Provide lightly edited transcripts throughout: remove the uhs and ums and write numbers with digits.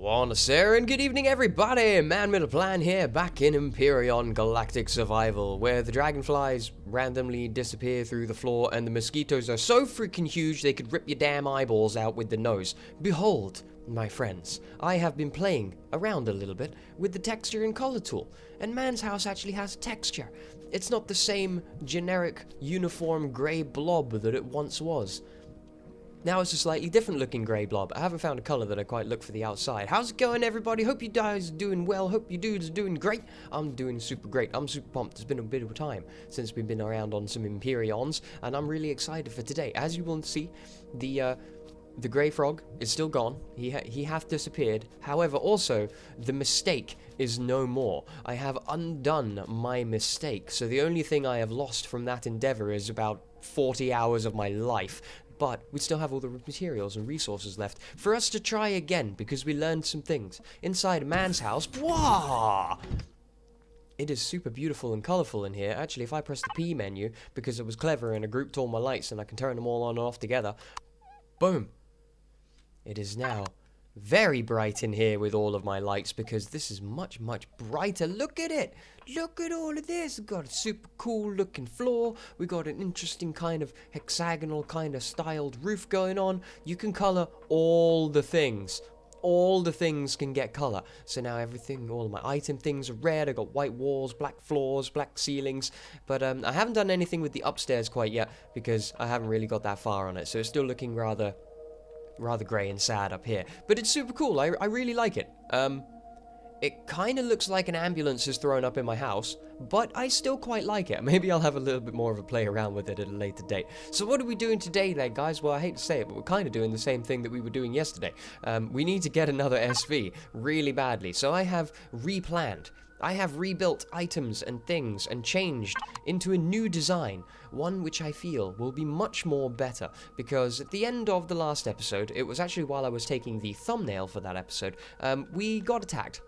Buonasera and good evening everybody, MannwidaPlann here, back in Empyrion Galactic Survival, where the dragonflies randomly disappear through the floor and the mosquitoes are so freaking huge they could rip your damn eyeballs out with the nose. Behold, my friends, I have been playing around a little bit with the texture and color tool, and Man's house actually has texture. It's not the same generic, uniform grey blob that it once was. Now it's a slightly different looking grey blob. I haven't found a colour that I quite look for the outside. How's it going, everybody? Hope you guys are doing well. Hope you dudes are doing great. I'm doing super great. I'm super pumped. It's been a bit of a time since we've been around on some Empyrions, and I'm really excited for today. As you will see, the grey frog is still gone. He hath disappeared. However, also, the mistake is no more. I have undone my mistake. So the only thing I have lost from that endeavour is about 40 hours of my life. But we still have all the materials and resources left for us to try again, because we learned some things. Inside a man's house, wow! It is super beautiful and colourful in here. Actually, if I press the P menu, because it was clever and I grouped all my lights and I can turn them all on and off together, boom! It is now very bright in here with all of my lights, because this is much, much brighter. Look at it! Look at all of this! We've got a super cool looking floor. We got an interesting kind of hexagonal kind of styled roof going on. You can colour all the things. All the things can get colour. So now everything, all of my item things are red. I got white walls, black floors, black ceilings. But I haven't done anything with the upstairs quite yet, because I haven't really got that far on it. So it's still looking rather grey and sad up here, but it's super cool. I really like it. It kind of looks like an ambulance is thrown up in my house, but I still quite like it. Maybe I'll have a little bit more of a play around with it at a later date. So what are we doing today then, guys? Well, I hate to say it, but we're kind of doing the same thing that we were doing yesterday. We need to get another SV really badly, so I have replanned. I have rebuilt items and things and changed into a new design, one which I feel will be much more better, because at the end of the last episode, it was actually while I was taking the thumbnail for that episode, we got attacked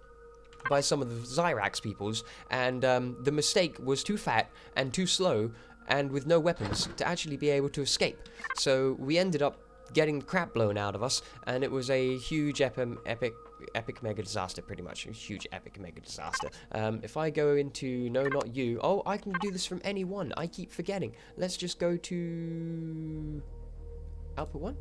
by some of the Zyrax peoples, and the mistake was too fat and too slow and with no weapons to actually be able to escape. So we ended up getting the crap blown out of us, and it was a huge epic mega disaster, pretty much. A huge epic mega disaster. If I go into, no, not you. Oh, I can do this from any one. I keep forgetting. Let's just go to output 1.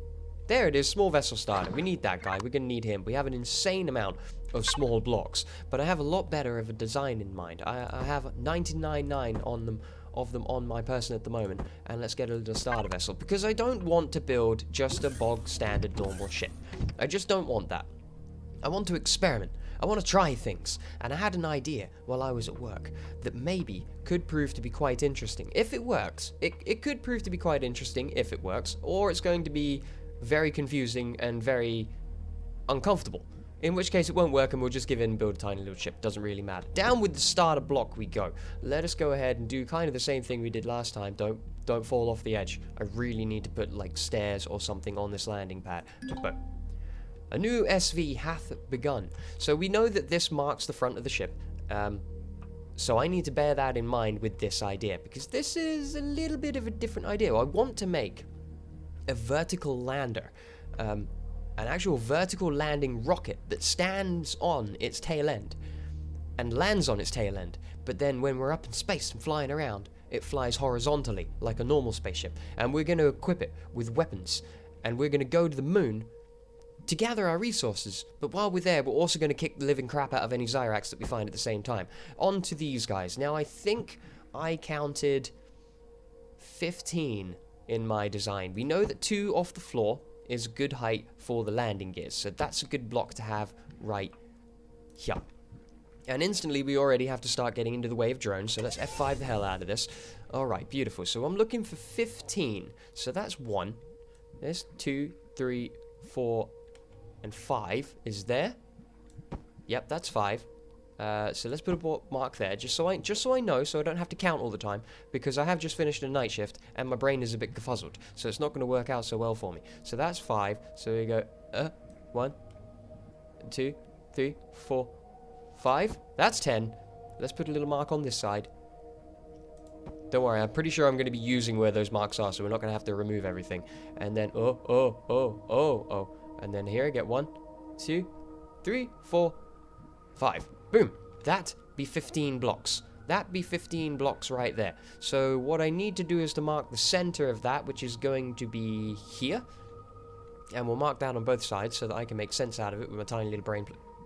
There it is, small vessel starter. We need that guy. We're going to need him. We have an insane amount of small blocks, but I have a lot better of a design in mind. I have 99.9 on them. Of them on my person at the moment, and let's get a little starter vessel, because I don't want to build just a bog standard normal ship. I just don't want that. I want to experiment. I want to try things, and I had an idea while I was at work that maybe could prove to be quite interesting. If it works, it could prove to be quite interesting if it works, or it's going to be very confusing and very uncomfortable. In which case it won't work and we'll just give in and build a tiny little ship. Doesn't really matter. Down with the starter block we go. Let us go ahead and do kind of the same thing we did last time. Don't fall off the edge. I really need to put like stairs or something on this landing pad. But a new SV hath begun. So we know that this marks the front of the ship. So I need to bear that in mind with this idea, because this is a little bit of a different idea. I want to make a vertical lander. An actual vertical landing rocket that stands on its tail end and lands on its tail end, but then when we're up in space and flying around, it flies horizontally like a normal spaceship, and we're going to equip it with weapons, and we're going to go to the moon to gather our resources. But while we're there, we're also going to kick the living crap out of any Zyrax that we find at the same time. On to these guys. Now I think I counted 15 in my design. We know that 2 off the floor is good height for the landing gears, so that's a good block to have right here. And instantly we already have to start getting into the way of drones, so let's F5 the hell out of this. Alright, beautiful. So I'm looking for 15, so that's 1. There's 2, 3, 4, and 5 is there. Yep, that's 5. So let's put a mark there, just so I know, so I don't have to count all the time, because I have just finished a night shift and my brain is a bit befuddled, so it's not going to work out so well for me. So that's 5. So we go 1, 2, 3, 4, 5. That's 10. Let's put a little mark on this side. Don't worry, I'm pretty sure I'm going to be using where those marks are, so we're not going to have to remove everything. And then and then here I get 1, 2, 3, 4, 5. Boom. That be 15 blocks. That be 15 blocks right there. So what I need to do is to mark the center of that, which is going to be here. And we'll mark that on both sides so that I can make sense out of it with my tiny little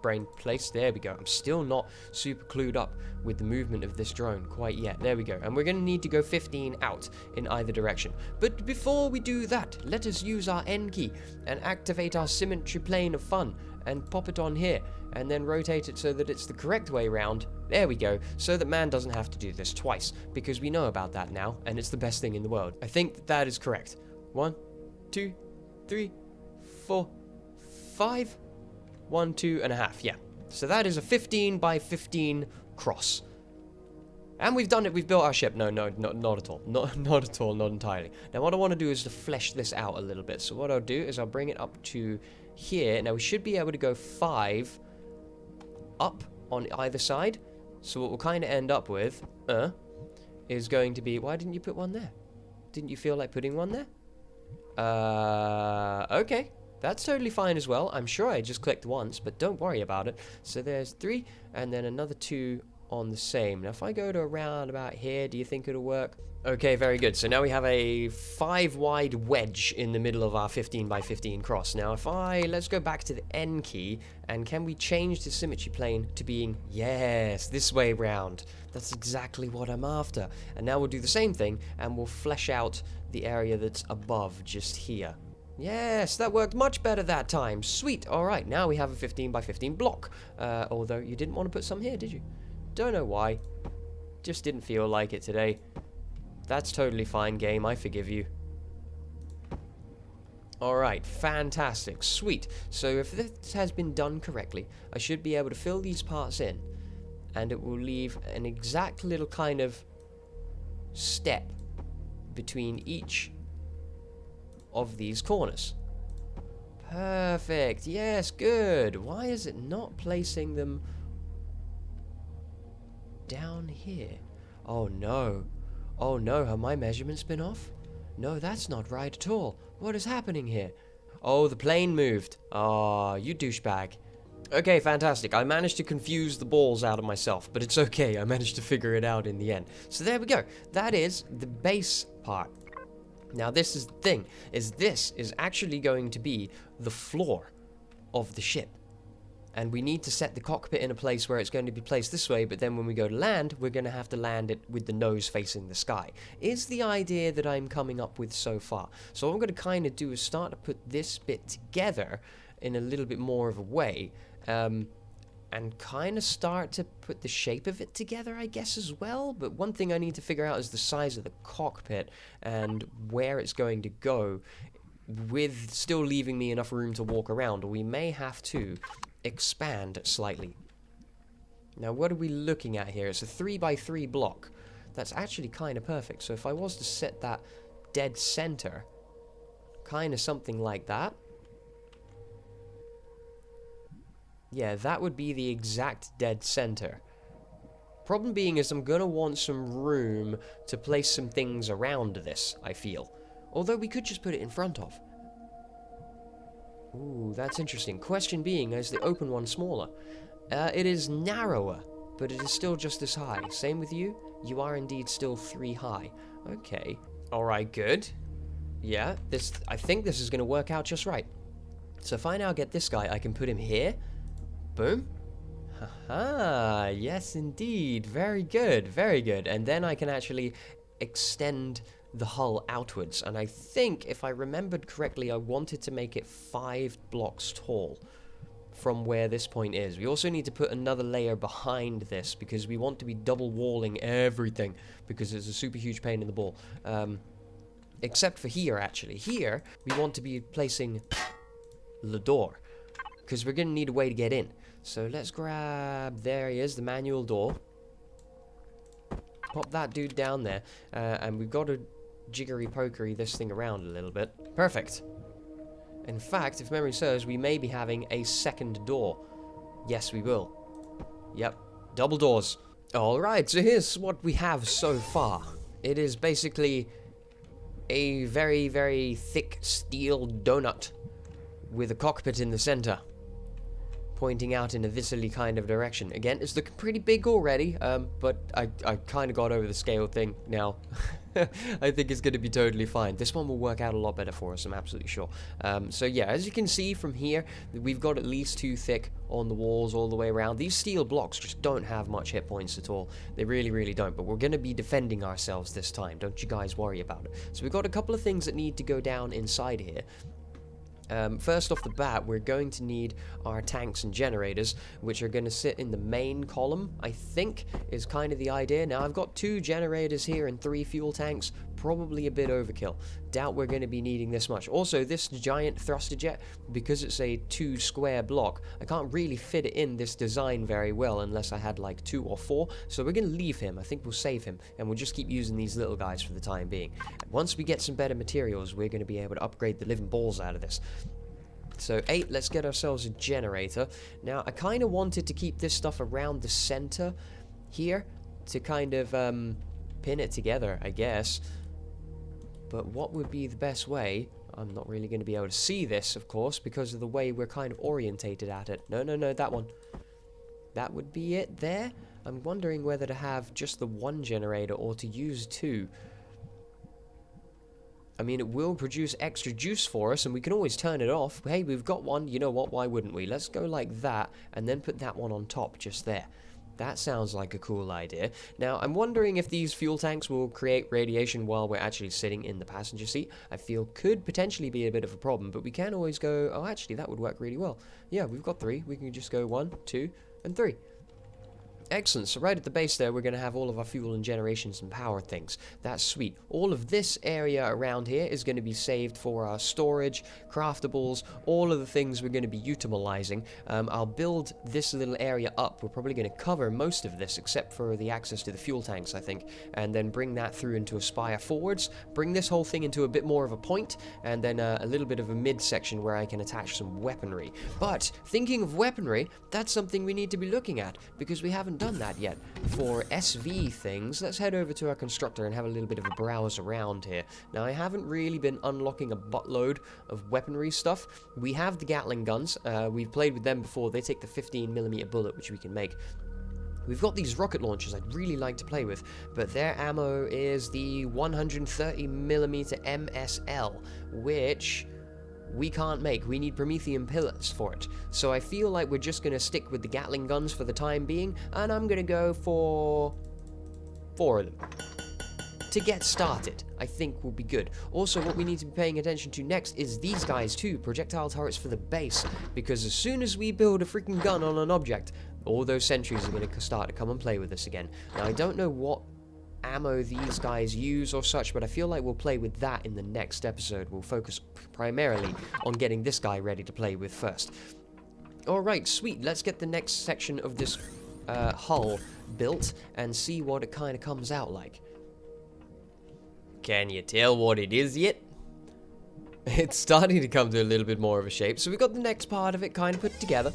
brain place. There we go. I'm still not super clued up with the movement of this drone quite yet. There we go. And we're going to need to go 15 out in either direction. But before we do that, let us use our N key and activate our symmetry plane of fun and pop it on here and then rotate it so that it's the correct way around. There we go, so that man doesn't have to do this twice, because we know about that now, and it's the best thing in the world. I think that is correct. 1, 2, 3, 4, 5. 1, 2.5, yeah. So that is a 15 by 15 cross. And we've done it, we've built our ship. No, not at all. Not at all, not entirely. Now what I want to do is to flesh this out a little bit. So what I'll do is I'll bring it up to here. Now we should be able to go 5 up on either side. So what we'll kind of end up with is going to be... Why didn't you put one there? Didn't you feel like putting one there? Okay. That's totally fine as well. I'm sure I just clicked once, but don't worry about it. So there's 3, and then another 2 on the same. Now if I go to around about here, do you think it'll work? Okay, very good. So now we have a 5 wide wedge in the middle of our 15 by 15 cross. Now if let's go back to the N key, and can we change the symmetry plane to being, yes, this way round. That's exactly what I'm after. And now we'll do the same thing, and we'll flesh out the area that's above just here. Yes, that worked much better that time. Sweet. All right, now we have a 15 by 15 block. Although you didn't want to put some here, did you? Don't know why. Just didn't feel like it today. That's totally fine, game. I forgive you. All right, fantastic. Sweet. So if this has been done correctly, I should be able to fill these parts in, and it will leave an exact little kind of step between each of these corners. Perfect. Yes, good. Why is it not placing them down here? Oh no. Oh no, have my measurements been off? No, that's not right at all. What is happening here? Oh, the plane moved. Ah, you douchebag. Okay, fantastic. I managed to confuse the balls out of myself, but it's okay. I managed to figure it out in the end. So there we go. That is the base part. Now this is the thing, this is actually going to be the floor of the ship. And we need to set the cockpit in a place where it's going to be placed this way, but then when we go to land, we're going to have to land it with the nose facing the sky. Is the idea that I'm coming up with so far. So what I'm going to kind of do is start to put this bit together in a little bit more of a way, and kind of start to put the shape of it together, I guess, as well. But one thing I need to figure out is the size of the cockpit and where it's going to go, with still leaving me enough room to walk around, or we may have to expand slightly. Now what are we looking at here? It's a 3 by 3 block. That's actually kind of perfect. So if I was to set that dead center, kind of something like that, yeah, that would be the exact dead center. Problem being is I'm gonna want some room to place some things around this, I feel. Although we could just put it in front of. Ooh, that's interesting. Question being, is the open one smaller? It is narrower, but it is still just as high. Same with you? You are indeed still 3 high. Okay. Alright, good. Yeah, I think this is gonna work out just right. So if I now get this guy, I can put him here. Boom. Haha, yes indeed. Very good, very good. And then I can actually extend the hull outwards. And I think, if I remembered correctly, I wanted to make it 5 blocks tall from where this point is. We also need to put another layer behind this because we want to be double walling everything because it's a super huge pain in the ball. Except for here, actually. Here, we want to be placing the door because we're going to need a way to get in. So let's grab, there he is, the manual door. Pop that dude down there, and we've got to jiggery-pokery this thing around a little bit. Perfect. In fact, if memory serves, we may be having a second door. Yes, we will. Yep, double doors. Alright, so here's what we have so far. It is basically a very, very thick steel donut with a cockpit in the center. pointing out in a this-ly kind of direction. Again, it's looking pretty big already, but I kind of got over the scale thing now. I think it's going to be totally fine. This one will work out a lot better for us, I'm absolutely sure. So yeah, as you can see from here, we've got at least 2 thick on the walls all the way around. These steel blocks just don't have much hit points at all. They really, really don't, but we're going to be defending ourselves this time. Don't you guys worry about it. So we've got a couple of things that need to go down inside here. First off the bat, we're going to need our tanks and generators, which are going to sit in the main column, I think, is kind of the idea. Now, I've got 2 generators here and 3 fuel tanks, probably a bit overkill. Doubt we're going to be needing this much. Also, this giant thruster jet, because it's a 2 square block, I can't really fit it in this design very well unless I had like 2 or 4, so we're going to leave him. I think we'll save him, and we'll just keep using these little guys for the time being. And once we get some better materials, we're going to be able to upgrade the living balls out of this. So 8, let's get ourselves a generator. Now, I kind of wanted to keep this stuff around the center here to kind of pin it together, I guess. But what would be the best way? I'm not really going to be able to see this, of course, because of the way we're kind of orientated at it. No, that one. That would be it there. I'm wondering whether to have just the 1 generator or to use 2. I mean, it will produce extra juice for us, and we can always turn it off. Hey, we've got one. You know what? Why wouldn't we? Let's go like that, and then put that one on top just there. That sounds like a cool idea. Now, I'm wondering if these fuel tanks will create radiation while we're actually sitting in the passenger seat. I feel could potentially be a bit of a problem, but we can always go, oh, actually, that would work really well. Yeah, we've got 3. We can just go 1, 2, and 3. Excellent, so right at the base there, we're going to have all of our fuel and generations and power things. That's sweet. All of this area around here is going to be saved for our storage, craftables, all of the things we're going to be utilizing. I'll build this little area up. We're probably going to cover most of this, except for the access to the fuel tanks, I think, and then bring that through into a spire forwards, bring this whole thing into a bit more of a point, and then a little bit of a mid-section where I can attach some weaponry. But, thinking of weaponry, that's something we need to be looking at, because we haven't done that yet. For SV things, let's head over to our constructor and have a little bit of a browse around here. Now, I haven't really been unlocking a buttload of weaponry stuff. We have the Gatling guns. We've played with them before. They take the 15mm bullet, which we can make. We've got these rocket launchers I'd really like to play with, but their ammo is the 130mm MSL, which we can't make. We need promethean pillars for it. So I feel like we're just going to stick with the Gatling guns for the time being, and I'm going to go for 4 of them. To get started, I think will be good. Also, what we need to be paying attention to next is these guys too, projectile turrets for the base, because as soon as we build a freaking gun on an object, all those sentries are going to start to come and play with us again. Now, I don't know what ammo these guys use or such, but I feel like we'll play with that in the next episode. We'll focus primarily on getting this guy ready to play with first. Alright, sweet. Let's get the next section of this hull built and see what it kind of comes out like. Can you tell what it is yet? It's starting to come to a little bit more of a shape, so we've got the next part of it kind of put together.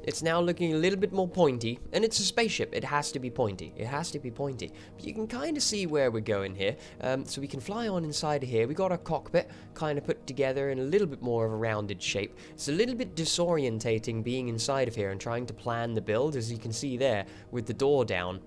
It's now looking a little bit more pointy, and it's a spaceship. It has to be pointy. It has to be pointy. But you can kind of see where we're going here. So we can fly on inside of here. We got our cockpit kind of put together in a little bit more of a rounded shape. It's a little bit disorientating being inside of here and trying to plan the build, as you can see there, with the door down.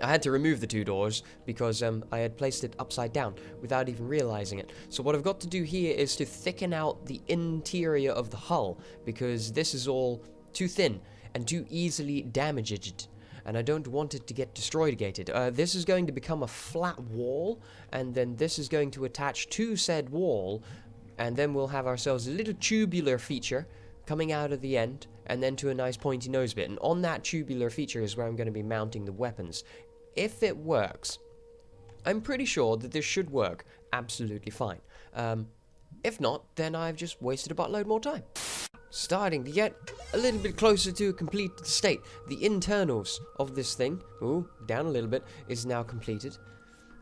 I had to remove the 2 doors because I had placed it upside down without even realizing it. So what I've got to do here is to thicken out the interior of the hull, because this is all too thin and too easily damaged, and I don't want it to get destroyed-gated. This is going to become a flat wall, and then this is going to attach to said wall, and then we'll have ourselves a little tubular feature coming out of the end, and then to a nice pointy nose bit. And on that tubular feature is where I'm going to be mounting the weapons. If it works, I'm pretty sure that this should work absolutely fine. If not, then I've just wasted a buttload more time. Starting to get a little bit closer to a completed state. The internals of this thing, ooh, down a little bit, is now completed,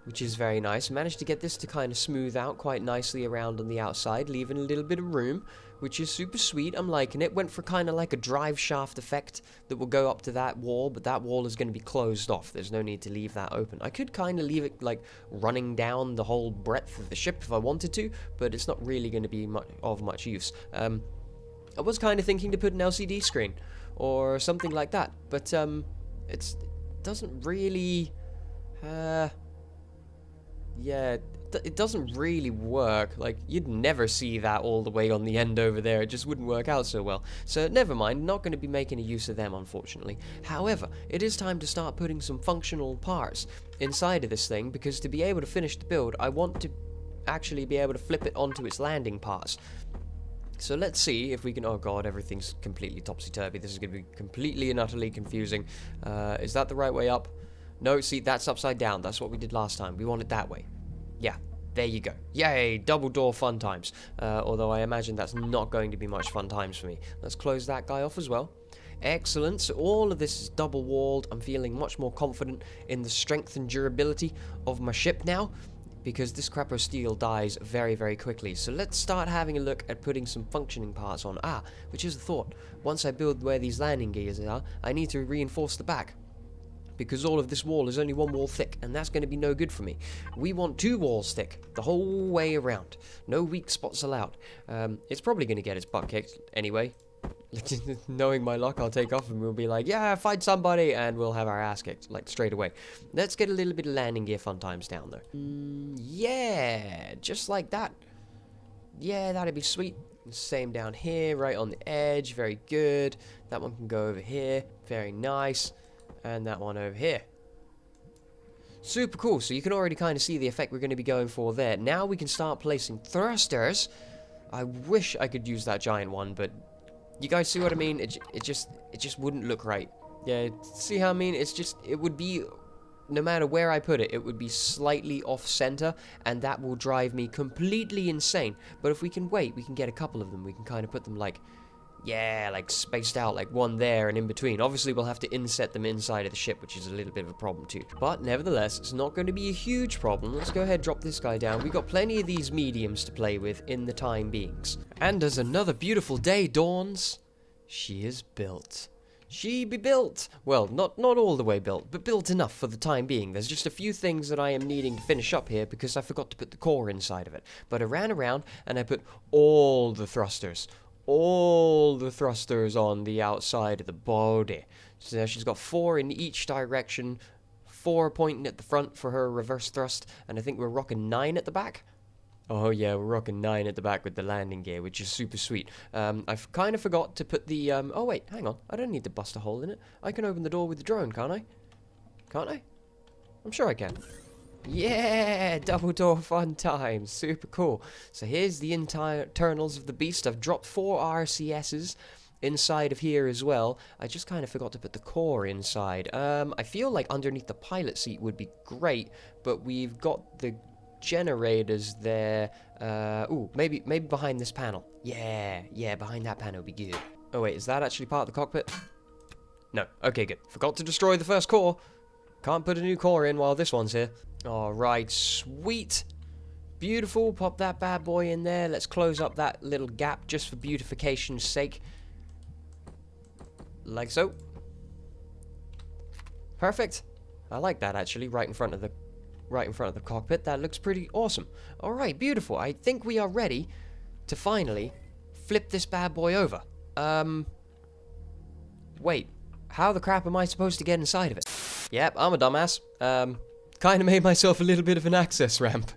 which is very nice. Managed to get this to kind of smooth out quite nicely around on the outside, leaving a little bit of room, which is super sweet. I'm liking it. Went for kind of like a drive shaft effect that will go up to that wall, but that wall is going to be closed off. There's no need to leave that open. I could kind of leave it like running down the whole breadth of the ship if I wanted to, but it's not really going to be of much use. I was kind of thinking to put an LCD screen or something like that. But it doesn't really, yeah, it doesn't really work. Like, you'd never see that all the way on the end over there. It just wouldn't work out so well. So never mind, not going to be making a use of them, unfortunately. However, it is time to start putting some functional parts inside of this thing, because to be able to finish the build, I want to actually be able to flip it onto its landing parts. So let's see if we can... Oh god, everything's completely topsy-turvy. This is going to be completely and utterly confusing. Is that the right way up? No, see, that's upside down. That's what we did last time. We want it that way. Yeah, there you go. Yay, double door fun times. Although I imagine that's not going to be much fun times for me. Let's close that guy off as well. Excellent. So all of this is double walled. I'm feeling much more confident in the strength and durability of my ship now, because this crapper steel dies very, very quickly. So let's start having a look at putting some functioning parts on. Which is a thought. Once I build where these landing gears are, I need to reinforce the back, because all of this wall is only one wall thick, and that's going to be no good for me. We want 2 walls thick, the whole way around. No weak spots allowed. It's probably going to get its butt kicked anyway. Knowing my luck, I'll take off and we'll be like, yeah, fight somebody, and we'll have our ass kicked, like, straight away. Let's get a little bit of landing gear fun times down, though. Yeah, just like that. Yeah, that'd be sweet. Same down here, right on the edge. Very good. That one can go over here. Very nice. And that one over here. Super cool. So you can already kind of see the effect we're going to be going for there. Now we can start placing thrusters. I wish I could use that giant one, but you guys see what I mean? It just wouldn't look right. Yeah, see how I mean? It would be, no matter where I put it, it would be slightly off center, and that will drive me completely insane. But if we can wait, we can get a couple of them. We can kind of put them like, yeah, like spaced out, like one there and in between. Obviously, we'll have to inset them inside of the ship, which is a little bit of a problem too. But nevertheless, it's not going to be a huge problem. Let's go ahead and drop this guy down. We've got plenty of these mediums to play with in the time beings. And as another beautiful day dawns, she is built. She be built. Well, not all the way built, but built enough for the time being. There's just a few things that I am needing to finish up here because I forgot to put the core inside of it. But I ran around and I put all the thrusters on the outside of the body. So now she's got 4 in each direction, 4 pointing at the front for her reverse thrust, and I think we're rocking 9 at the back. Oh yeah, we're rocking 9 at the back with the landing gear, which is super sweet. I've kind of forgot to put the, oh wait, hang on, I don't need to bust a hole in it. I can open the door with the drone, can't I? Can't I? I'm sure I can. Yeah, double door fun time, super cool. So here's the internals of the beast. I've dropped 4 RCSs inside of here as well. I just kind of forgot to put the core inside. I feel like underneath the pilot seat would be great, but we've got the generators there. Ooh, maybe behind this panel. Yeah, behind that panel would be good. Oh wait, is that actually part of the cockpit? No, okay, good. Forgot to destroy the first core. Can't put a new core in while this one's here. Alright, sweet. Beautiful, pop that bad boy in there. Let's close up that little gap just for beautification's sake. Like so. Perfect. I like that actually, right in front of the cockpit. That looks pretty awesome. Alright, beautiful. I think we are ready to finally flip this bad boy over. Wait, how the crap am I supposed to get inside of it? Yep, I'm a dumbass. Kind of made myself a little bit of an access ramp.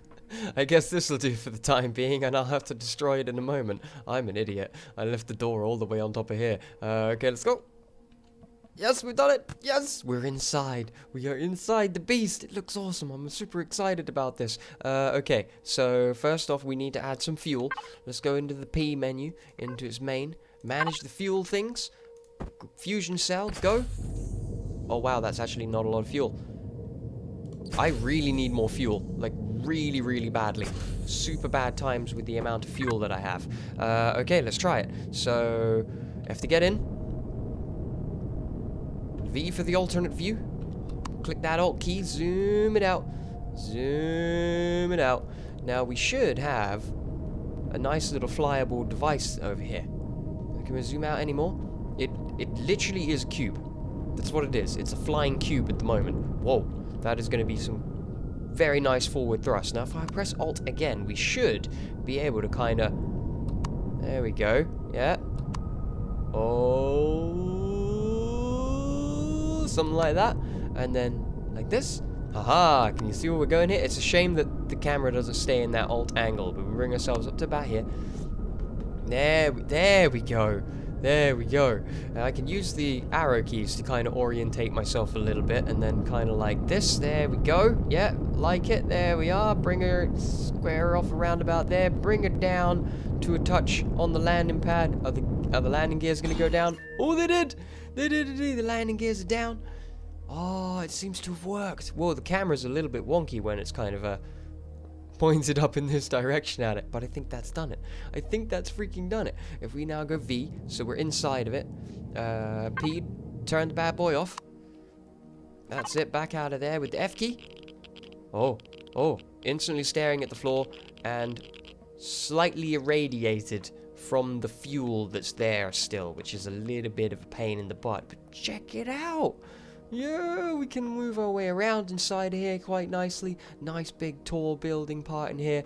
I guess this'll do for the time being, and I'll have to destroy it in a moment. I'm an idiot. I left the door all the way on top of here. Okay, let's go. Yes, we've done it. Yes, we're inside. We are inside the beast. It looks awesome. I'm super excited about this. Okay, so first off, we need to add some fuel. Let's go into the P menu, into its main. Manage the fuel things. Fusion cell, go. Oh wow, that's actually not a lot of fuel. I really need more fuel, like really, really badly. Super bad times with the amount of fuel that I have. Okay, let's try it. So, I have to get in. V for the alternate view. Click that Alt key, zoom it out. Zoom it out. Now we should have a nice little flyable device over here. Can we zoom out anymore? It literally is a cube. That's what it is. It's a flying cube at the moment. Whoa. That is going to be some very nice forward thrust. Now, if I press Alt again, we should be able to kind of... There we go. Yeah. Oh, something like that. And then like this. Haha, can you see where we're going here? It's a shame that the camera doesn't stay in that alt angle, but we bring ourselves up to about here. There we go. There we go. I can use the arrow keys to kind of orientate myself a little bit, and then kind of like this. There we go. Yeah, like it. There we are. Bring her, square her off around about there. Bring her down to a touch on the landing pad. Are the landing gears going to go down? Oh, they did. They did. The landing gears are down. Oh, it seems to have worked. Whoa, the camera's a little bit wonky when it's kind of pointed up in this direction at it, but I think that's done it. I think that's freaking done it. If we now go V, so we're inside of it. P, turn the bad boy off. That's it, back out of there with the F key. Oh, instantly staring at the floor and slightly irradiated from the fuel that's there still, which is a little bit of a pain in the butt, but check it out. Yeah, we can move our way around inside of here quite nicely. Nice big tall building part in here.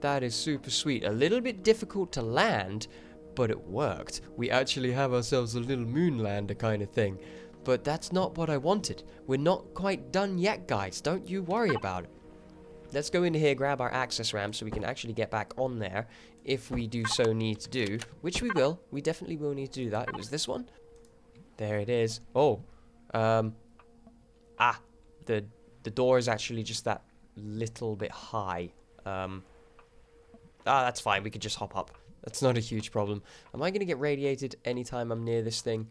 That is super sweet. A little bit difficult to land, but it worked. We actually have ourselves a little moon lander kind of thing. But that's not what I wanted. We're not quite done yet, guys. Don't you worry about it. Let's go into here, grab our access ramp so we can actually get back on there if we do so need to do, which we will. We definitely will need to do that. It was this one. There it is. Oh. The door is actually just that little bit high. That's fine. We could just hop up. That's not a huge problem. Am I going to get radiated anytime I'm near this thing?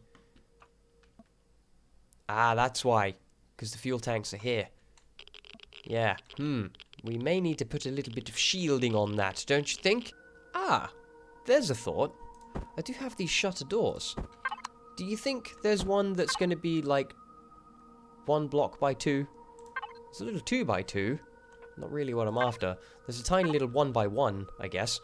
That's why. Because the fuel tanks are here. Yeah. We may need to put a little bit of shielding on that, don't you think? There's a thought. I do have these shutter doors. Do you think there's one that's going to be like 1 block by 2? It's a little 2 by 2. Not really what I'm after. There's a tiny little 1 by 1, I guess.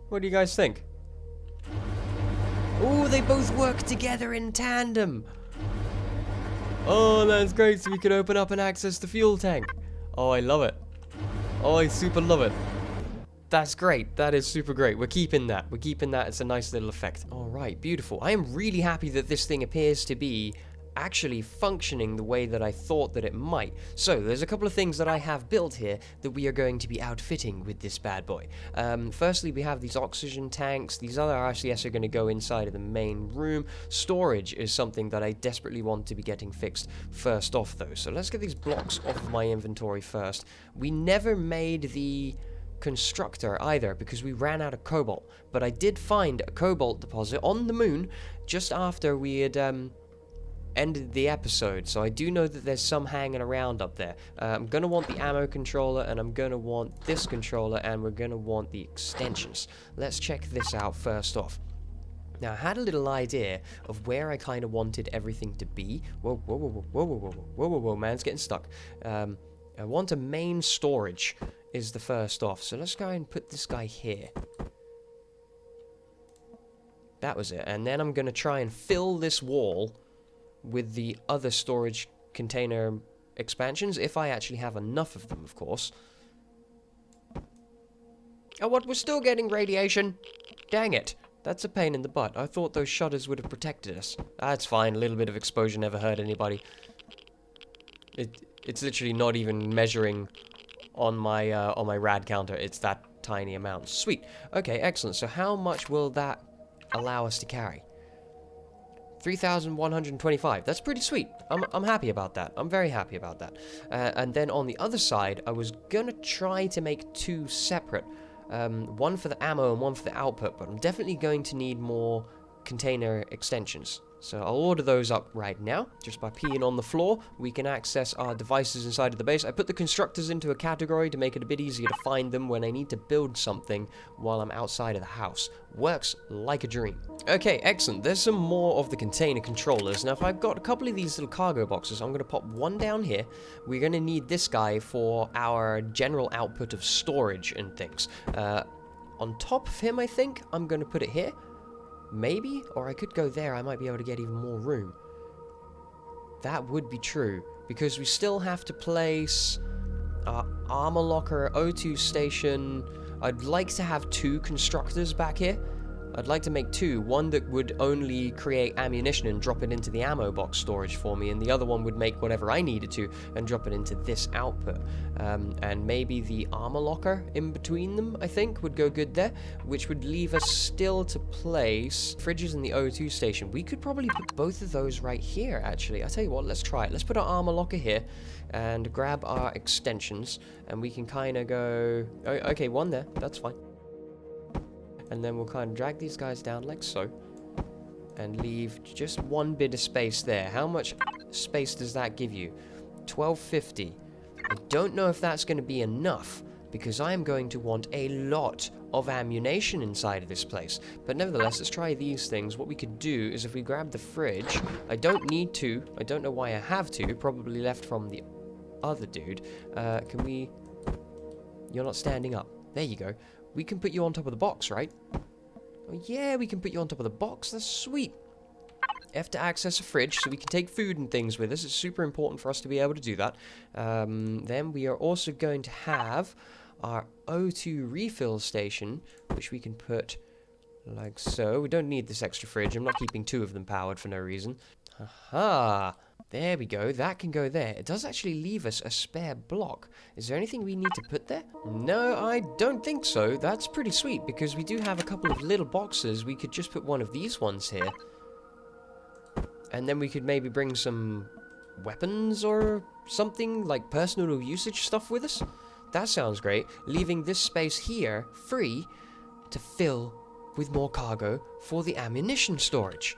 What do you guys think? Oh, they both work together in tandem. Oh, that's great. So we can open up and access the fuel tank. Oh, I love it. Oh, I super love it. That's great. That is super great. We're keeping that. We're keeping that. It's a nice little effect. All right, beautiful. I am really happy that this thing appears to be actually functioning the way that I thought that it might. So there's a couple of things that I have built here that we are going to be outfitting with this bad boy. Firstly, we have these oxygen tanks. These other RCS are going to go inside of the main room. Storage is something that I desperately want to be getting fixed first off though. So let's get these blocks off of my inventory first. We never made the constructor either because we ran out of cobalt, but I did find a cobalt deposit on the moon just after we had ended the episode, so I do know that there's some hanging around up there. I'm gonna want the ammo controller, and I'm gonna want this controller, and we're gonna want the extensions. Let's check this out first off. Now, I had a little idea of where I kind of wanted everything to be. Whoa, man, it's getting stuck. I want a main storage is the first off, so let's go and put this guy here. That was it, and then I'm gonna try and fill this wall with the other storage container expansions, if I actually have enough of them, of course. Oh, what? We're still getting radiation? Dang it. That's a pain in the butt. I thought those shutters would have protected us. That's fine. A little bit of exposure never hurt anybody. It's literally not even measuring on my rad counter. It's that tiny amount. Sweet. Okay, excellent. So how much will that allow us to carry? 3,125. That's pretty sweet. I'm happy about that. I'm very happy about that. And then on the other side, I was gonna try to make 2 separate. One for the ammo and one for the output, but I'm definitely going to need more container extensions. So I'll order those up right now. Just by peeing on the floor, we can access our devices inside of the base. I put the constructors into a category to make it a bit easier to find them when I need to build something while I'm outside of the house. Works like a dream. Okay, excellent. There's some more of the container controllers. Now, if I've got a couple of these little cargo boxes, I'm going to pop one down here. We're going to need this guy for our general output of storage and things. On top of him, I think, I'm going to put it here. Maybe, or I could go there. I might be able to get even more room. That would be true, because we still have to place our armor locker, O2 station. I'd like to have 2 constructors back here. I'd like to make 2. One that would only create ammunition and drop it into the ammo box storage for me, and the other one would make whatever I needed to and drop it into this output. And maybe the armor locker in between them, I think, would go good there, which would leave us still to place fridges in the O2 station. We could probably put both of those right here, actually. I'll tell you what, let's try it. Let's put our armor locker here and grab our extensions, and we can kind of go... Oh, okay, one there. That's fine. And then we'll kind of drag these guys down like so, and leave just one bit of space there. How much space does that give you? 1250. I don't know if that's going to be enough, because I am going to want a lot of ammunition inside of this place. But nevertheless, let's try these things. What we could do is if we grab the fridge, I don't need to, I don't know why I have to, probably left from the other dude. Can we... You're not standing up. There you go. We can put you on top of the box, right? Oh, yeah, we can put you on top of the box. That's sweet. F to access a fridge so we can take food and things with us. It's super important for us to be able to do that. Then we are also going to have our O2 refill station, which we can put like so. We don't need this extra fridge. I'm not keeping 2 of them powered for no reason. Aha! There we go. That can go there. It does actually leave us a spare block. Is there anything we need to put there? No, I don't think so. That's pretty sweet, because we do have a couple of little boxes. We could just put one of these ones here. And then we could maybe bring some weapons or something, like personal usage stuff with us. That sounds great. Leaving this space here free to fill with more cargo for the ammunition storage.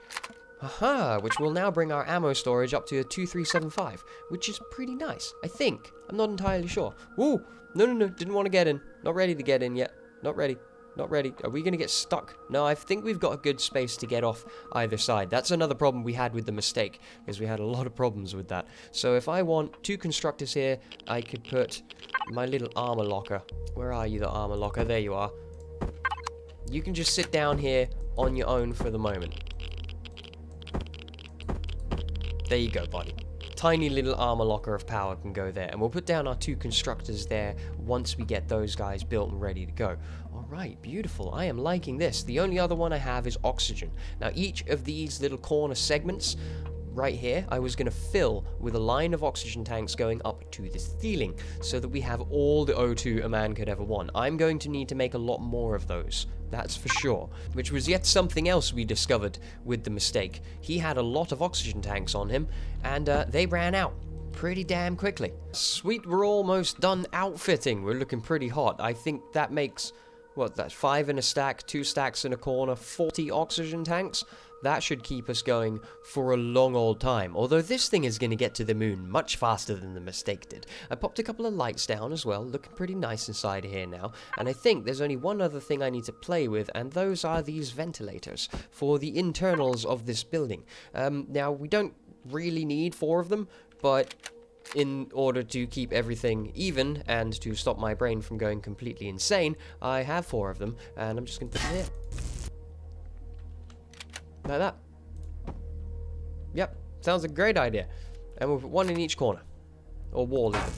Aha, which will now bring our ammo storage up to a 2375, which is pretty nice, I think. I'm not entirely sure. Ooh, no, didn't want to get in. Not ready to get in yet. Not ready. Are we going to get stuck? No, I think we've got a good space to get off either side. That's another problem we had with the mistake, because we had a lot of problems with that. So if I want 2 constructors here, I could put my little armor locker. Where are you, the armor locker? There you are. You can just sit down here on your own for the moment. There you go, buddy. Tiny little armor locker of power can go there. And we'll put down our 2 constructors there once we get those guys built and ready to go. Alright, beautiful. I am liking this. The only other one I have is oxygen. Now, each of these little corner segments right here, I was going to fill with a line of oxygen tanks going up to the ceiling, so that we have all the O2 a man could ever want. I'm going to need to make a lot more of those. That's for sure. Which was yet something else we discovered with the mistake. He had a lot of oxygen tanks on him, and they ran out pretty damn quickly. Sweet, we're almost done outfitting. We're looking pretty hot. I think that makes, what, that's 5 in a stack, 2 stacks in a corner, 40 oxygen tanks. That should keep us going for a long old time. Although this thing is going to get to the moon much faster than the mistake did. I popped a couple of lights down as well, looking pretty nice inside here now. And I think there's only one other thing I need to play with, and those are these ventilators for the internals of this building. Now, we don't really need 4 of them, but in order to keep everything even and to stop my brain from going completely insane, I have 4 of them, and I'm just going to put them here. Like that. Yep, sounds a great idea. And we'll put 1 in each corner. Or wall even.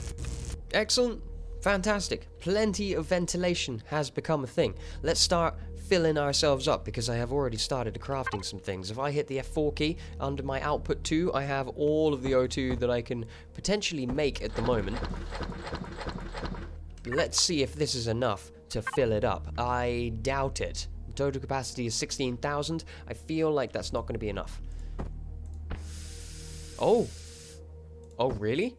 Excellent. Fantastic. Plenty of ventilation has become a thing. Let's start filling ourselves up, because I have already started crafting some things. If I hit the F4 key under my output 2, I have all of the O2 that I can potentially make at the moment. Let's see if this is enough to fill it up. I doubt it. Total capacity is 16,000. I feel like that's not going to be enough. Oh, really?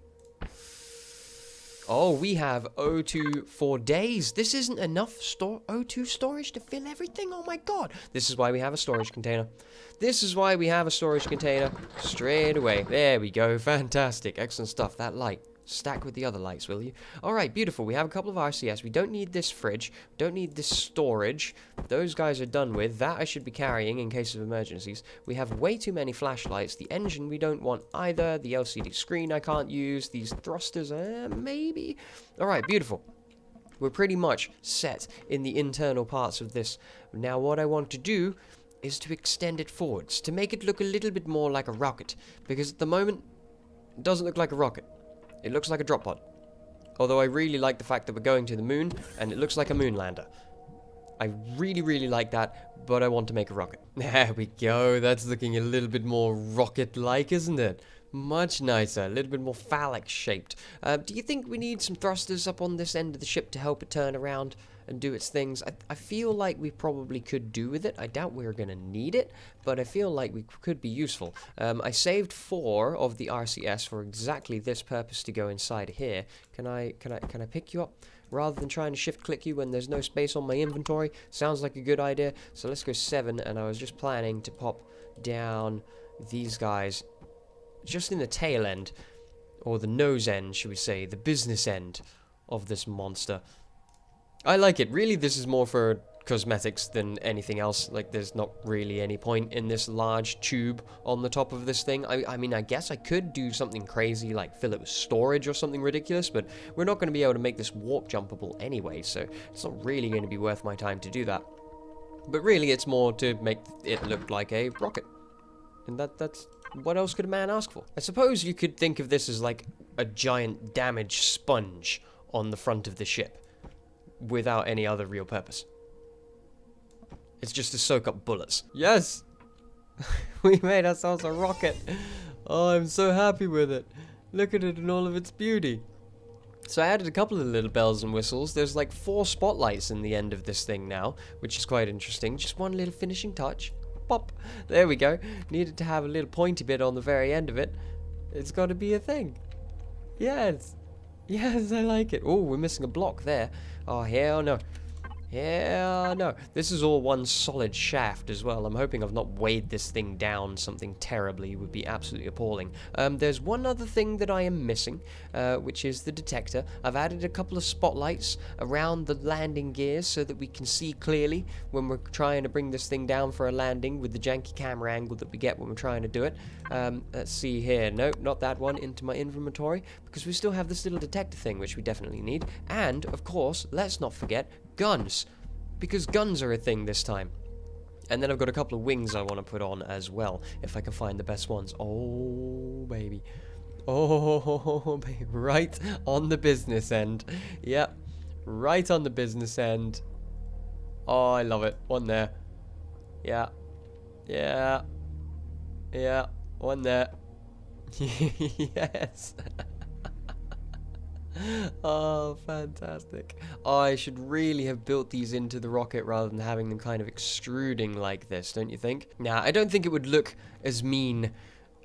Oh, we have O2 for days. This isn't enough O2 storage to fill everything. Oh my god. This is why we have a storage container. This is why we have a storage container. Straight away. There we go. Fantastic. Excellent stuff. That light. Stack with the other lights, will you? Alright, beautiful. We have a couple of RCS. We don't need this fridge. Don't need this storage. Those guys are done with. That I should be carrying in case of emergencies. We have way too many flashlights. The engine we don't want either. The LCD screen I can't use. These thrusters, maybe. Alright, beautiful. We're pretty much set in the internal parts of this. Now what I want to do is to extend it forwards, to make it look a little bit more like a rocket. Because at the moment, it doesn't look like a rocket. It looks like a drop pod. Although I really like the fact that we're going to the moon, and it looks like a moon lander. I really, really like that, but I want to make a rocket. There we go. That's looking a little bit more rocket-like, isn't it? Much nicer, a little bit more phallic-shaped. Do you think we need some thrusters up on this end of the ship to help it turn around and do its things? I feel like we probably could do with it. I doubt we're going to need it, but I feel like we could be useful. I saved 4 of the RCS for exactly this purpose to go inside here. Can I pick you up? Rather than trying to shift-click you when there's no space on my inventory. Sounds like a good idea. So let's go 7, and I was just planning to pop down these guys just in the tail end, or the nose end, should we say, the business end of this monster. I like it. Really, this is more for cosmetics than anything else. Like, there's not really any point in this large tube on the top of this thing. I mean, I guess I could do something crazy, like fill it with storage or something ridiculous, but we're not going to be able to make this warp jumpable anyway, so it's not really going to be worth my time to do that. But really, it's more to make it look like a rocket. And that's... what else could a man ask for? I suppose you could think of this as like a giant damage sponge on the front of the ship, without any other real purpose. It's just to soak up bullets. Yes! We made ourselves a rocket! Oh, I'm so happy with it. Look at it in all of its beauty. So I added a couple of little bells and whistles. There's like 4 spotlights in the end of this thing now, which is quite interesting. Just one little finishing touch. Pop! There we go. Needed to have a little pointy bit on the very end of it. It's got to be a thing. Yes! Yes, I like it. Oh, we're missing a block there. Oh, hell no. Hell no. This is all one solid shaft as well. I'm hoping I've not weighed this thing down something terribly. It would be absolutely appalling. There's one other thing that I am missing, which is the detector. I've added a couple of spotlights around the landing gears so that we can see clearly when we're trying to bring this thing down for a landing with the janky camera angle that we get when we're trying to do it. Let's see here. Nope, not that one. Into my inventory, because we still have this little detector thing, which we definitely need. And, of course, let's not forget guns, because guns are a thing this time. And then I've got a couple of wings I want to put on as well, if I can find the best ones. Oh, baby. Oh, baby. Right on the business end. Yep. Right on the business end. Oh, I love it. One there. Yeah. Yeah. Yeah. One there. Yes. Oh, fantastic. Oh, I should really have built these into the rocket rather than having them kind of extruding like this, don't you think? Now, I don't think it would look as mean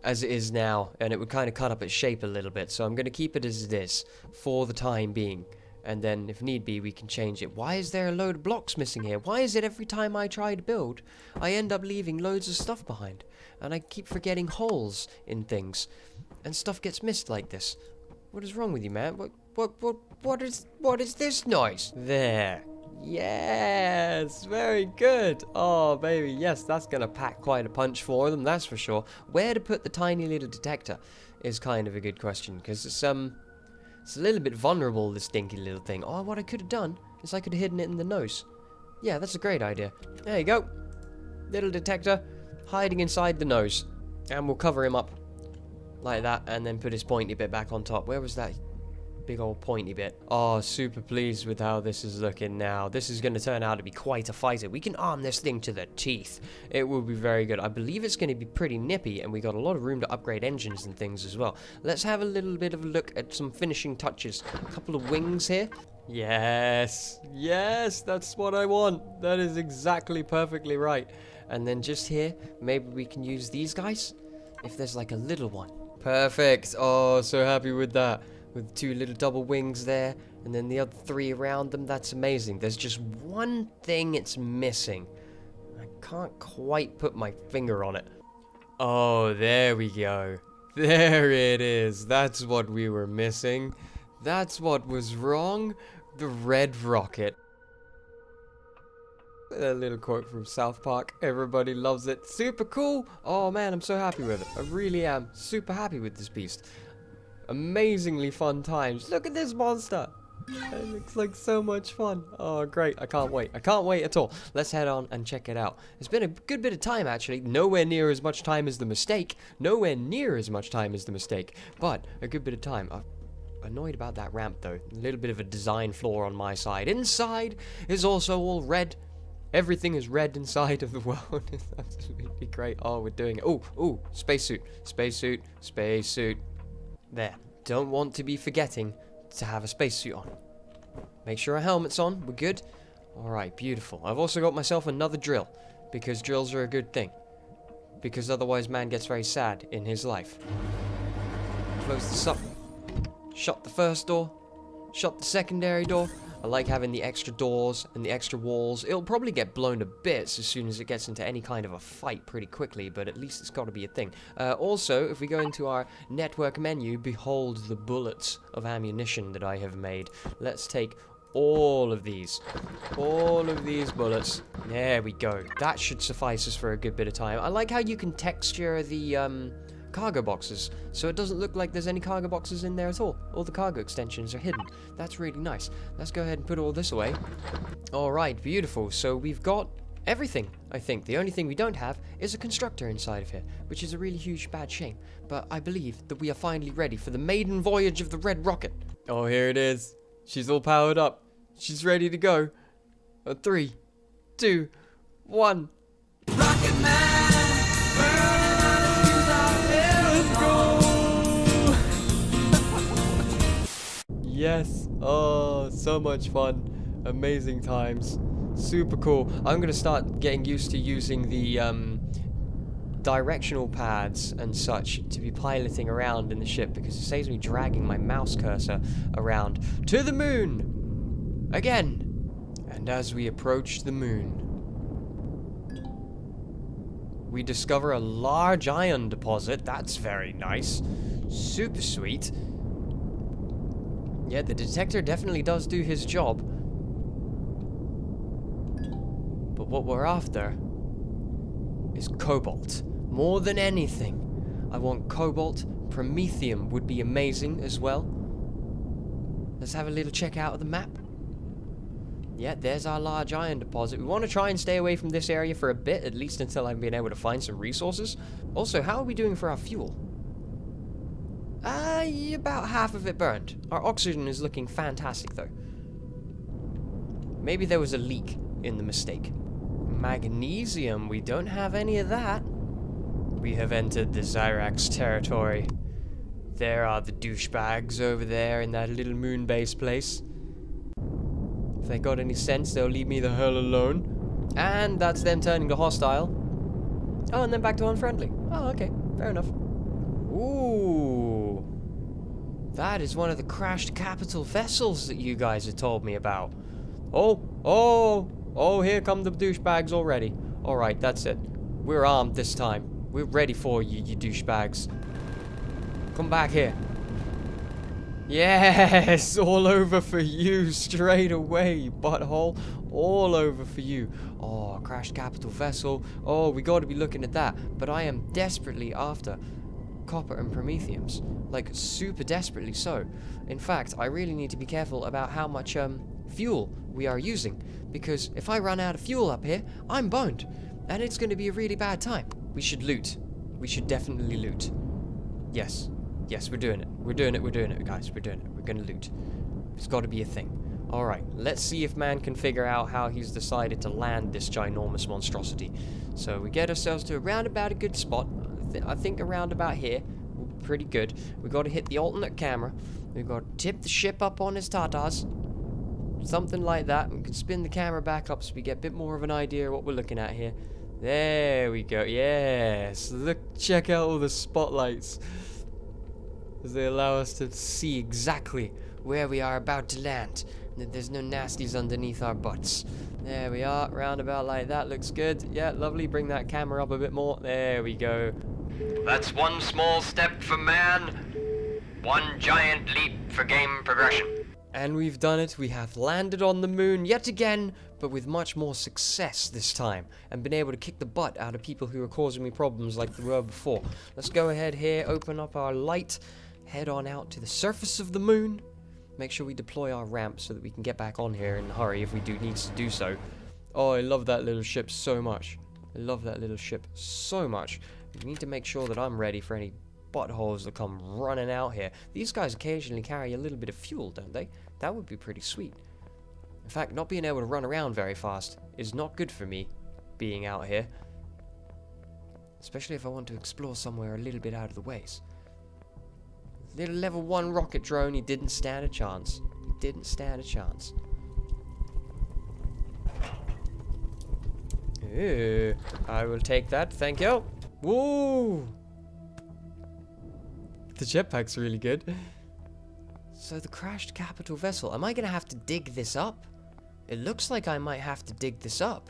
as it is now, and it would kind of cut up its shape a little bit, so I'm going to keep it as it is for the time being. And then, if need be, we can change it. Why is there a load of blocks missing here? Why is it every time I try to build, I end up leaving loads of stuff behind? And I keep forgetting holes in things, and stuff gets missed like this. What is wrong with you, man? What is this noise? There. Yes, very good. Oh, baby, yes, that's gonna pack quite a punch for them, that's for sure. Where to put the tiny little detector is kind of a good question, because it's a little bit vulnerable, this dinky little thing. Oh, what I could have done is I could have hidden it in the nose. Yeah, that's a great idea. There you go. Little detector hiding inside the nose. And we'll cover him up like that, and then put his pointy bit back on top. Where was that big old pointy bit? Oh, super pleased with how this is looking now. This is going to turn out to be quite a fighter. We can arm this thing to the teeth. It will be very good. I believe it's going to be pretty nippy, and we got a lot of room to upgrade engines and things as well. Let's have a little bit of a look at some finishing touches. A couple of wings here. Yes, yes, that's what I want. That is exactly perfectly right. And then just here, maybe we can use these guys if there's like a little one. Perfect. Oh, so happy with that. With 2 little double wings there, and then the other 3 around them. That's amazing. There's just one thing it's missing. I can't quite put my finger on it. Oh, there we go. There it is. That's what we were missing. That's what was wrong. The red rocket. A little quote from South Park. Everybody loves it. Super cool. Oh man, I'm so happy with it. I really am super happy with this beast. Amazingly fun times. Look at this monster. It looks like so much fun. Oh, great. I can't wait. I can't wait at all. Let's head on and check it out. It's been a good bit of time, actually. Nowhere near as much time as the mistake. Nowhere near as much time as the mistake. But a good bit of time. annoyed about that ramp, though. A little bit of a design flaw on my side. Inside is also all red. Everything is red inside of the world. It's absolutely great. Oh, we're doing it. Oh, spacesuit. Spacesuit. Spacesuit. There. Don't want to be forgetting to have a spacesuit on. Make sure our helmet's on. We're good. Alright, beautiful. I've also got myself another drill, because drills are a good thing. Because otherwise man gets very sad in his life. Close this up. Shut the first door. Shut the secondary door. I like having the extra doors and the extra walls. It'll probably get blown to bits as soon as it gets into any kind of a fight pretty quickly, but at least it's got to be a thing. Also, if we go into our network menu, behold the bullets of ammunition that I have made. Let's take all of these bullets. There we go. That should suffice us for a good bit of time. I like how you can texture the cargo boxes, so it doesn't look like there's any cargo boxes in there at all. All the cargo extensions are hidden. That's really nice. Let's go ahead and put all this away. Alright, beautiful. So we've got everything, I think. The only thing we don't have is a constructor inside of here, which is a really huge bad shame. But I believe that we are finally ready for the maiden voyage of the Red Rocket. Oh, here it is. She's all powered up. She's ready to go. 3, 2, 1. Rocket Man! Let's go! Yes. Oh, so much fun. Amazing times. Super cool. I'm going to start getting used to using the directional pads and such to be piloting around in the ship, because it saves me dragging my mouse cursor around to the moon. Again. And as we approach the moon, we discover a large iron deposit. That's very nice. Super sweet. Yeah, the detector definitely does do his job. But what we're after is cobalt. More than anything. I want cobalt. Promethean would be amazing as well. Let's have a little check out of the map. Yeah, there's our large iron deposit. We want to try and stay away from this area for a bit, at least until I've been able to find some resources. Also, how are we doing for our fuel? About half of it burned. Our oxygen is looking fantastic, though. Maybe there was a leak in the mistake. Magnesium, we don't have any of that. We have entered the Zyrax territory. There are the douchebags over there in that little moon base place. If they got any sense, they'll leave me the hell alone. And that's them turning to hostile. Oh, and then back to unfriendly. Oh, okay. Fair enough. Ooh. That is one of the crashed capital vessels that you guys had told me about. Oh, here come the douchebags already. Alright, that's it. We're armed this time. We're ready for you, you douchebags. Come back here. Yes, all over for you straight away, you butthole. All over for you. Oh, crashed capital vessel. Oh, we got to be looking at that. But I am desperately after copper and promethiums. Like, super desperately so. In fact, I really need to be careful about how much fuel we are using. Because if I run out of fuel up here, I'm boned. And it's going to be a really bad time. We should loot. We should definitely loot. Yes. Yes, we're doing it. We're doing it, guys. We're doing it. We're gonna loot. It's gotta be a thing. Alright, let's see if man can figure out how he's decided to land this ginormous monstrosity. So we get ourselves to around about a good spot. I think around about here. We're pretty good. We gotta hit the alternate camera. We've got to tip the ship up on his tatas. Something like that. We can spin the camera back up so we get a bit more of an idea of what we're looking at here. There we go. Yes. Look, check out all the spotlights. As they allow us to see exactly where we are about to land, and that there's no nasties underneath our butts. There we are, roundabout like that, looks good. Yeah, lovely, bring that camera up a bit more. There we go. That's one small step for man, one giant leap for game progression. And we've done it, we have landed on the moon yet again, but with much more success this time, and been able to kick the butt out of people who were causing me problems like they were before. Let's go ahead here, open up our light, head on out to the surface of the moon. Make sure we deploy our ramp so that we can get back on here in a hurry if we do need to do so. Oh, I love that little ship so much. I love that little ship so much. We need to make sure that I'm ready for any buttholes that come running out here. These guys occasionally carry a little bit of fuel, don't they? That would be pretty sweet. In fact, not being able to run around very fast is not good for me, being out here. Especially if I want to explore somewhere a little bit out of the ways. Little level 1 rocket drone, he didn't stand a chance. He didn't stand a chance. Ooh, I will take that, thank you. Woo! The jetpack's really good. So the crashed capital vessel. Am I going to have to dig this up? It looks like I might have to dig this up.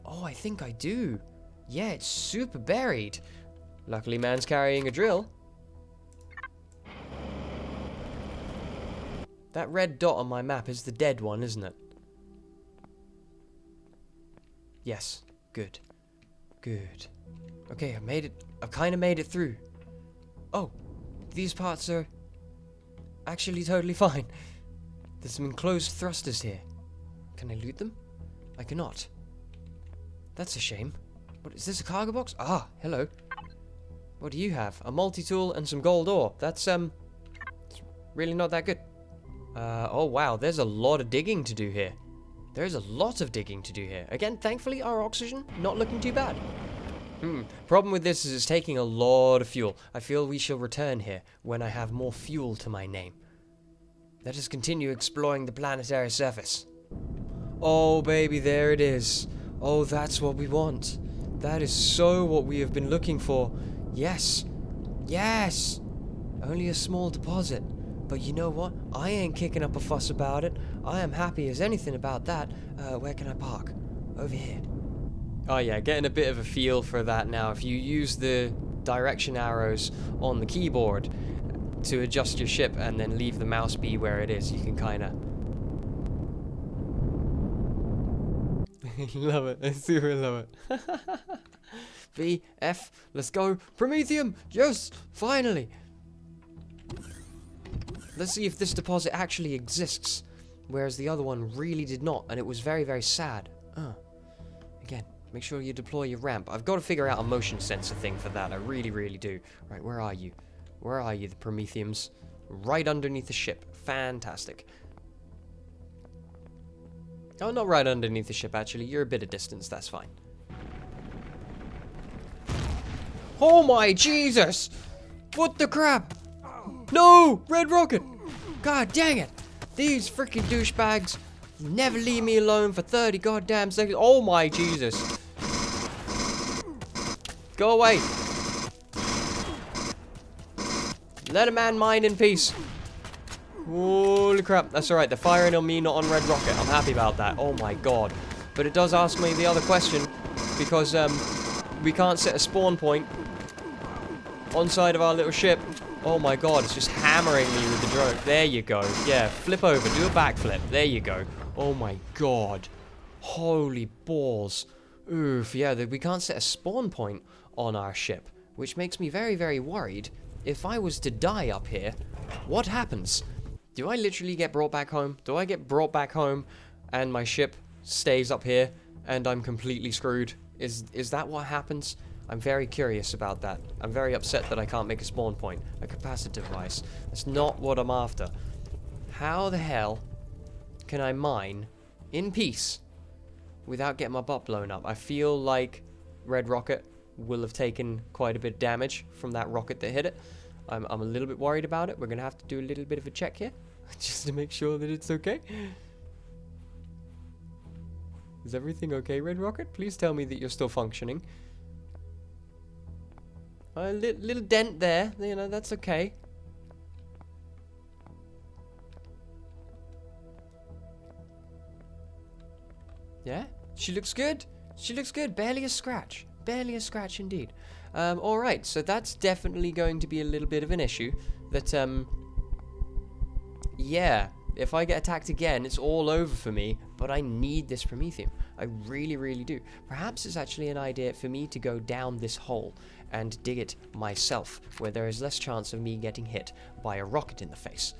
Oh, I think I do. Yeah, it's super buried. Luckily, man's carrying a drill. That red dot on my map is the dead one, isn't it? Yes. Good. Good. Okay, I made it. I kind of made it through. Oh, these parts are actually totally fine. There's some enclosed thrusters here. Can I loot them? I cannot. That's a shame. What is this, a cargo box? Ah, hello. What do you have? A multi-tool and some gold ore. That's it's really not that good. Oh wow, there's a lot of digging to do here. There's a lot of digging to do here. Again, thankfully our oxygen not looking too bad. Problem with this is it's taking a lot of fuel. I feel we shall return here when I have more fuel to my name. Let us continue exploring the planetary surface. Oh baby, there it is. Oh, that's what we want. That is so what we have been looking for. Yes. Yes. Only a small deposit. But you know what? I ain't kicking up a fuss about it. I am happy as anything about that. Where can I park? Over here. Oh yeah, getting a bit of a feel for that now. If you use the direction arrows on the keyboard to adjust your ship and then leave the mouse be where it is, you can kind of... Love it. I super love it. V, F, let's go. Promethean! Yes! Finally! Let's see if this deposit actually exists. Whereas the other one really did not, and it was very, very sad. Again, make sure you deploy your ramp. I've got to figure out a motion sensor thing for that. I really, really do. Right, where are you? Where are you, the Prometheans? Right underneath the ship. Fantastic. Oh, not right underneath the ship, actually. You're a bit of distance. That's fine. Oh my Jesus! What the crap? No! Red rocket! God dang it! These freaking douchebags never leave me alone for 30 goddamn seconds. Oh my Jesus! Go away! Let a man mine in peace. Holy crap, that's alright. They're firing on me, not on Red Rocket. I'm happy about that. Oh my god. But it does ask me the other question, because we can't set a spawn point on side of our little ship. Oh my god, it's just hammering me with the drone. There you go. Yeah, flip over, do a backflip. There you go. Oh my god. Holy balls. Oof, yeah, we can't set a spawn point on our ship, which makes me very, very worried. If I was to die up here, what happens? Do I literally get brought back home? Do I get brought back home and my ship stays up here and I'm completely screwed? Is that what happens? I'm very curious about that. I'm very upset that I can't make a spawn point. A capacitor device. That's not what I'm after. How the hell can I mine in peace without getting my butt blown up? I feel like Red Rocket will have taken quite a bit of damage from that rocket that hit it. I'm a little bit worried about it. We're going to have to do a little bit of a check here, just to make sure that it's okay. Is everything okay, Red Rocket? Please tell me that you're still functioning. A little dent there, you know, that's okay. Yeah, she looks good. She looks good. Barely a scratch. Barely a scratch indeed. Alright, so that's definitely going to be a little bit of an issue. That, yeah, if I get attacked again, it's all over for me. But I need this Promethean. I really, really do. Perhaps it's actually an idea for me to go down this hole and dig it myself, where there is less chance of me getting hit by a rocket in the face.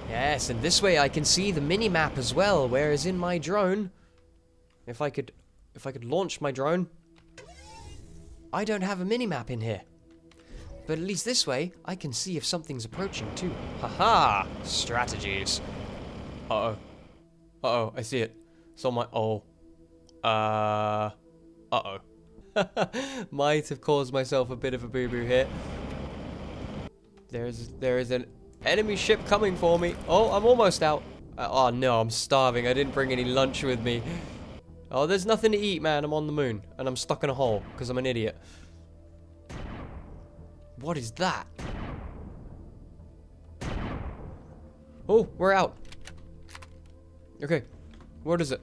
Yes, and this way I can see the mini-map as well, whereas in my drone, if I could launch my drone, I don't have a mini-map in here. But at least this way, I can see if something's approaching too. Haha! Strategies. Uh-oh. Uh-oh, I see it. It's on my... Oh. Uh-oh. Might have caused myself a bit of a boo-boo here. There is an enemy ship coming for me. Oh, I'm almost out. Oh no, I'm starving. I didn't bring any lunch with me. Oh, there's nothing to eat, man. I'm on the moon. And I'm stuck in a hole because I'm an idiot. What is that? Oh, we're out. Okay. What is it?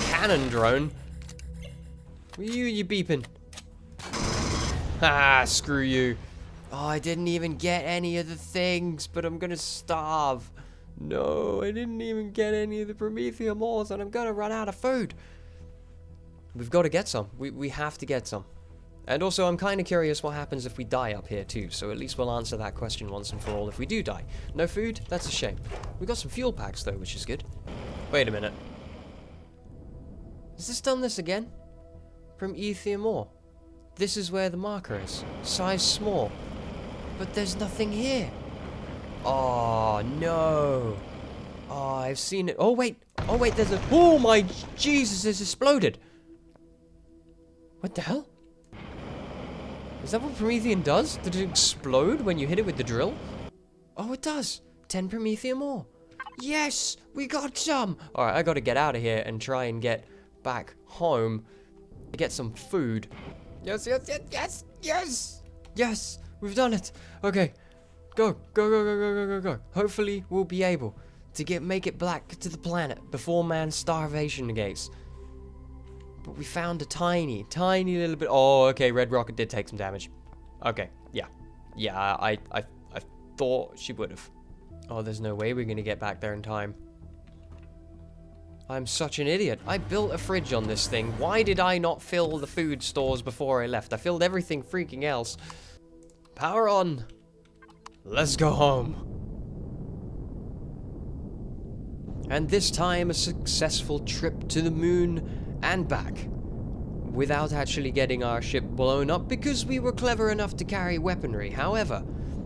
Cannon drone? What are you beeping? Ah, screw you. Oh, I didn't even get any of the things, but I'm gonna starve. No, I didn't even get any of the promethean ores, and I'm gonna run out of food. We've got to get some. We have to get some. And also, I'm kind of curious what happens if we die up here too, so at least we'll answer that question once and for all if we do die. No food? That's a shame. We got some fuel packs though, which is good. Wait a minute. Has this done this again? Promethean ore. This is where the marker is. Size small. But there's nothing here. Oh, no. Oh, I've seen it. Oh, wait. Oh, wait, there's a... Oh, my Jesus, it's exploded. What the hell? Is that what Promethean does? Did it explode when you hit it with the drill? Oh, it does. 10 Promethean ore. Yes, we got some. All right, I got to get out of here and try and get back home to get some food. Yes, yes, yes, yes, yes. Yes, we've done it. Okay, go, go, go, go, go, go, go, go. Hopefully, we'll be able to make it back to the planet before man's starvation negates. But we found a tiny, tiny little bit. Oh, okay, Red Rocket did take some damage. Okay, yeah. Yeah, I thought she would have. Oh, there's no way we're going to get back there in time. I'm such an idiot. I built a fridge on this thing. Why did I not fill the food stores before I left? I filled everything freaking else. Power on. Let's go home. And this time, a successful trip to the moon and back, without actually getting our ship blown up because we were clever enough to carry weaponry. However,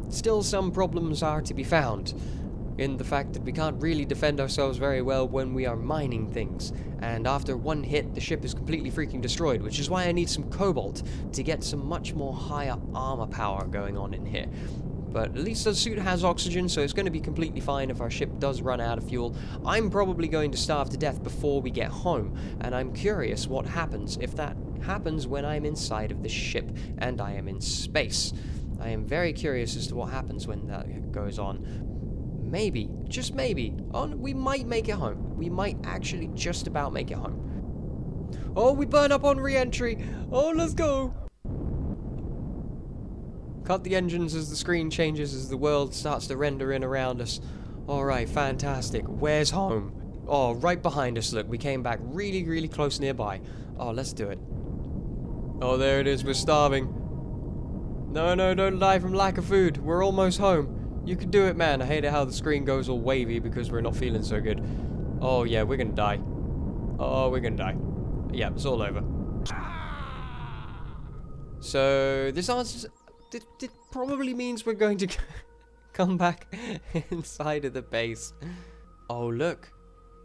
still some problems are to be found in the fact that we can't really defend ourselves very well when we are mining things, and after one hit the ship is completely freaking destroyed, which is why I need some cobalt to get some much more higher armor power going on in here. But at least the suit has oxygen, so it's going to be completely fine if our ship does run out of fuel. I'm probably going to starve to death before we get home, and I'm curious what happens if that happens when I'm inside of the ship and I am in space. I am very curious as to what happens when that goes on. Maybe, just maybe, we might make it home. We might actually just about make it home. Oh, we burn up on re-entry. Oh, let's go. Cut the engines as the screen changes, as the world starts to render in around us. Alright, fantastic. Where's home? Oh, right behind us, look. We came back really, really close nearby. Oh, let's do it. Oh, there it is. We're starving. No, no, don't die from lack of food. We're almost home. You can do it, man. I hate it how the screen goes all wavy because we're not feeling so good. Oh, yeah, we're gonna die. Oh, we're gonna die. Yeah, it's all over. So, this answers... It probably means we're going to come back inside of the base. Oh, look.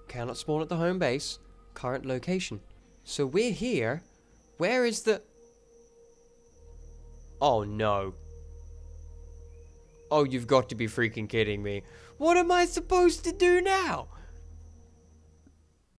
Cannot spawn at the home base. Current location. So we're here. Where is the... Oh, no. Oh, you've got to be freaking kidding me. What am I supposed to do now?